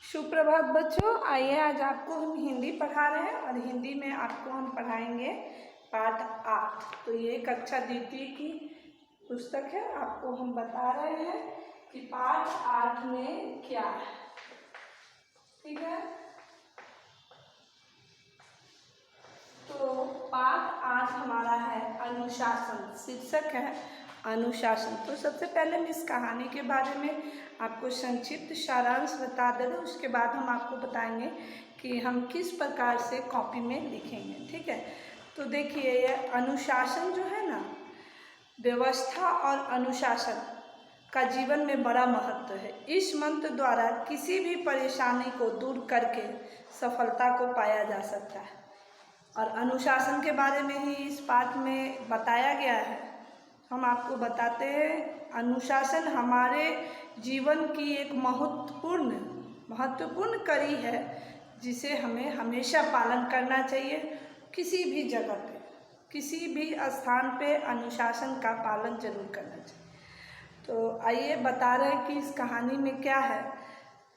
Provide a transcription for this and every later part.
सुप्रभात बच्चों, आइए आज आपको हम हिंदी पढ़ा रहे हैं और हिंदी में आपको हम पढ़ाएंगे पाठ 8। तो ये कक्षा द्वितीय की पुस्तक है। आपको हम बता रहे हैं कि पाठ 8 में क्या है। ठीक है, तो पाठ 8 हमारा है अनुशासन। शीर्षक है अनुशासन। तो सबसे पहले हम इस कहानी के बारे में आपको संक्षिप्त सारांश बता दे रहे, उसके बाद हम आपको बताएंगे कि हम किस प्रकार से कॉपी में लिखेंगे। ठीक है, तो देखिए ये अनुशासन जो है ना, व्यवस्था और अनुशासन का जीवन में बड़ा महत्व है। इस मंत्र द्वारा किसी भी परेशानी को दूर करके सफलता को पाया जा सकता है और अनुशासन के बारे में ही इस पाठ में बताया गया है। हम आपको बताते हैं, अनुशासन हमारे जीवन की एक महत्वपूर्ण कड़ी है जिसे हमें हमेशा पालन करना चाहिए। किसी भी जगह पे, किसी भी स्थान पे अनुशासन का पालन जरूर करना चाहिए। तो आइए बता रहे हैं कि इस कहानी में क्या है।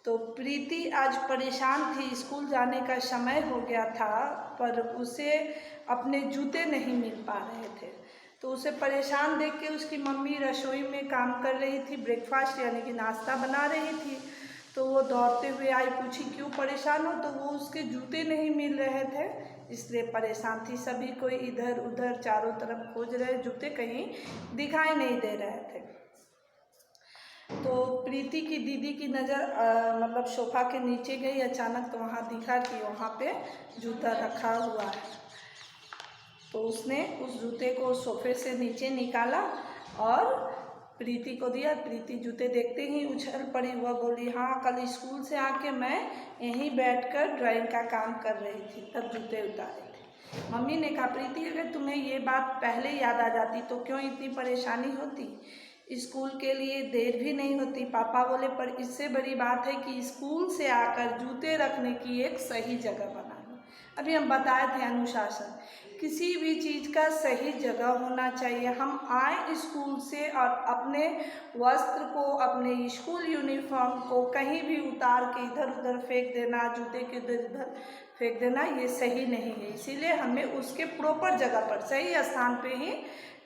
तो प्रीति आज परेशान थी। स्कूल जाने का समय हो गया था पर उसे अपने जूते नहीं मिल पा रहे थे। तो उसे परेशान देख के उसकी मम्मी रसोई में काम कर रही थी, ब्रेकफास्ट यानी कि नाश्ता बना रही थी। तो वो दौड़ते हुए आई, पूछी क्यों परेशान हो। तो वो उसके जूते नहीं मिल रहे थे इसलिए परेशान थी। सभी कोई इधर उधर चारों तरफ खोज रहे, जूते कहीं दिखाई नहीं दे रहे थे। तो प्रीति की दीदी की नज़र मतलब सोफा के नीचे गई अचानक, तो वहाँ दिखा कि वहाँ पे जूता रखा हुआ है। तो उसने उस जूते को सोफे से नीचे निकाला और प्रीति को दिया। प्रीति जूते देखते ही उछल पड़ी। वह बोली, हाँ कल स्कूल से आके मैं यहीं बैठकर ड्राइंग का काम कर रही थी, तब जूते उतारे थे। मम्मी ने कहा, प्रीति अगर तुम्हें ये बात पहले याद आ जाती तो क्यों इतनी परेशानी होती, स्कूल के लिए देर भी नहीं होती। पापा बोले, पर इससे बड़ी बात है कि स्कूल से आकर जूते रखने की एक सही जगह बनाना। अभी हम बताए थे अनुशासन, किसी भी चीज़ का सही जगह होना चाहिए। हम आए स्कूल से और अपने वस्त्र को, अपने स्कूल यूनिफॉर्म को कहीं भी उतार के इधर उधर फेंक देना, जूते के इधर उधर फेंक देना, ये सही नहीं है। इसीलिए हमें उसके प्रॉपर जगह पर, सही स्थान पे ही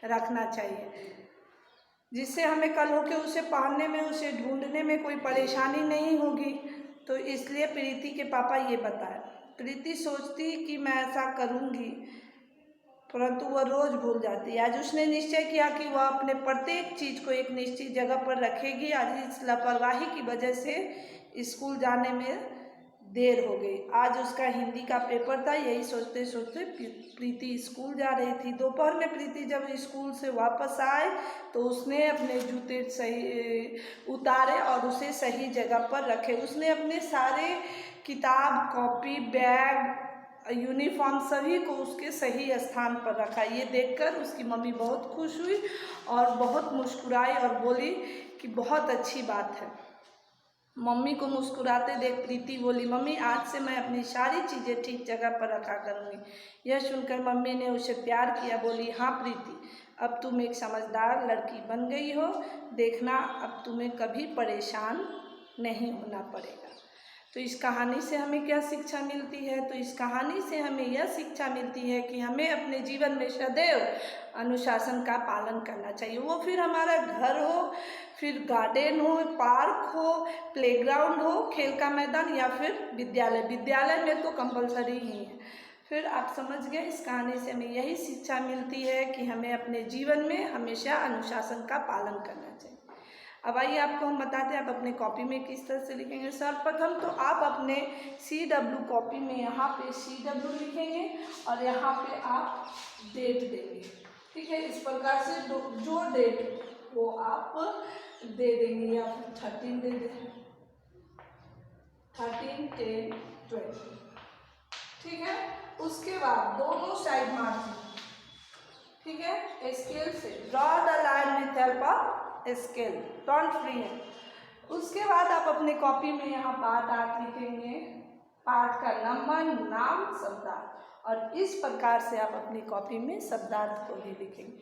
रखना चाहिए, जिससे हमें कल होके उसे पहनने में, उसे ढूंढने में कोई परेशानी नहीं होगी। तो इसलिए प्रीति के पापा ये बताए। प्रीति सोचती कि मैं ऐसा करूँगी, परंतु वह रोज़ भूल जाती। आज उसने निश्चय किया कि वह अपने प्रत्येक चीज़ को एक निश्चित जगह पर रखेगी। आज इस लापरवाही की वजह से स्कूल जाने में देर हो गई। आज उसका हिंदी का पेपर था। यही सोचते सोचते प्रीति स्कूल जा रही थी। दोपहर में प्रीति जब स्कूल से वापस आए तो उसने अपने जूते सही उतारे और उसे सही जगह पर रखे। उसने अपने सारे किताब, कॉपी, बैग, यूनिफॉर्म सभी को उसके सही स्थान पर रखा। ये देखकर उसकी मम्मी बहुत खुश हुई और बहुत मुस्कुराई और बोली कि बहुत अच्छी बात है। मम्मी को मुस्कुराते देख प्रीति बोली, मम्मी आज से मैं अपनी सारी चीज़ें ठीक जगह पर रखा करूँगी। यह सुनकर मम्मी ने उसे प्यार किया, बोली, हाँ प्रीति, अब तुम एक समझदार लड़की बन गई हो। देखना अब तुम्हें कभी परेशान नहीं होना पड़ेगा। तो इस कहानी से हमें क्या शिक्षा मिलती है? तो इस कहानी से हमें यह शिक्षा मिलती है कि हमें अपने जीवन में सदैव अनुशासन का पालन करना चाहिए। वो फिर हमारा घर हो, फिर गार्डन हो, पार्क हो, प्लेग्राउंड हो, खेल का मैदान, या फिर विद्यालय में तो कंपलसरी ही है। फिर आप समझ गए, इस कहानी से हमें यही शिक्षा मिलती है कि हमें अपने जीवन में हमेशा अनुशासन का पालन करना चाहिए। अब आइए आपको हम बताते हैं आप अपने कॉपी में किस तरह से लिखेंगे। सर्वप्रथम तो आप अपने CW कॉपी में यहाँ पे CW लिखेंगे और यहाँ पे आप डेट देंगे। ठीक है, इस प्रकार से जो डेट वो आप दे देंगे, या फिर 13 दे देंगे, 13, 10, 20। ठीक है, उसके बाद दोनों साइड मार्जिन, ठीक है, स्केल से draw the line with help of scale, don't free है। उसके बाद आप अपने कॉपी में यहाँ पार्ट 8 लिखेंगे। पार्ट का नंबर, नाम, शब्दार्थ, और इस प्रकार से आप अपनी कॉपी में शब्दार्थ को भी लिखेंगे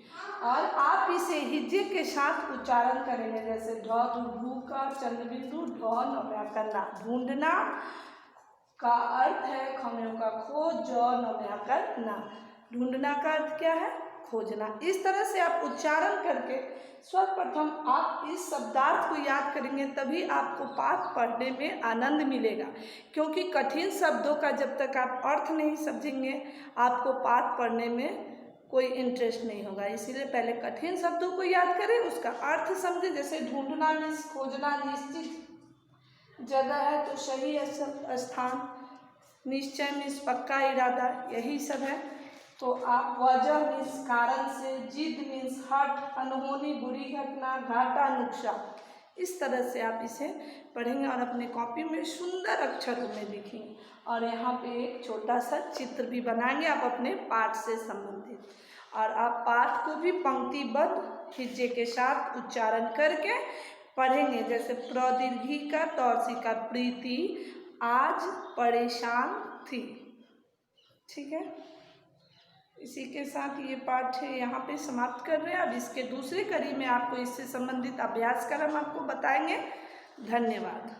और आप इसे हिज्जे के साथ उच्चारण करेंगे। जैसे ढ ढू का चंद्र बिंदु, ढ नव्या करना, ढूंढना का अर्थ है खम्यों का खो, ज नव्या करना। ढूंढना का अर्थ क्या है? खोजना। इस तरह से आप उच्चारण करके सर्वप्रथम आप इस शब्दार्थ को याद करेंगे, तभी आपको पाठ पढ़ने में आनंद मिलेगा। क्योंकि कठिन शब्दों का जब तक आप अर्थ नहीं समझेंगे, आपको पाठ पढ़ने में कोई इंटरेस्ट नहीं होगा। इसीलिए पहले कठिन शब्दों को याद करें, उसका अर्थ समझें। जैसे ढूंढना मीन्स खोजना, निश्चित जगह है तो सही स्थान, निश्चय मीन्स पक्का इरादा, यही सब है। तो आप वजह मीन्स कारण से, जिद मीन्स हट, अनहोनी बुरी घटना, घाटा नुकसान। इस तरह से आप इसे पढ़ेंगे और अपने कॉपी में सुंदर अक्षरों में लिखेंगे। और यहाँ पे एक छोटा सा चित्र भी बनाएंगे आप अपने पाठ से संबंधित, और आप पाठ को भी पंक्तिबद्ध हिज्जे के साथ उच्चारण करके पढ़ेंगे। जैसे प्रदीर्घी का तौरसी का, प्रीति आज परेशान थी। ठीक है, इसी के साथ ये पाठ यहाँ पे समाप्त कर रहे हैं। अब इसके दूसरे कड़ी में आपको इससे संबंधित अभ्यास कर हम आपको बताएंगे। धन्यवाद।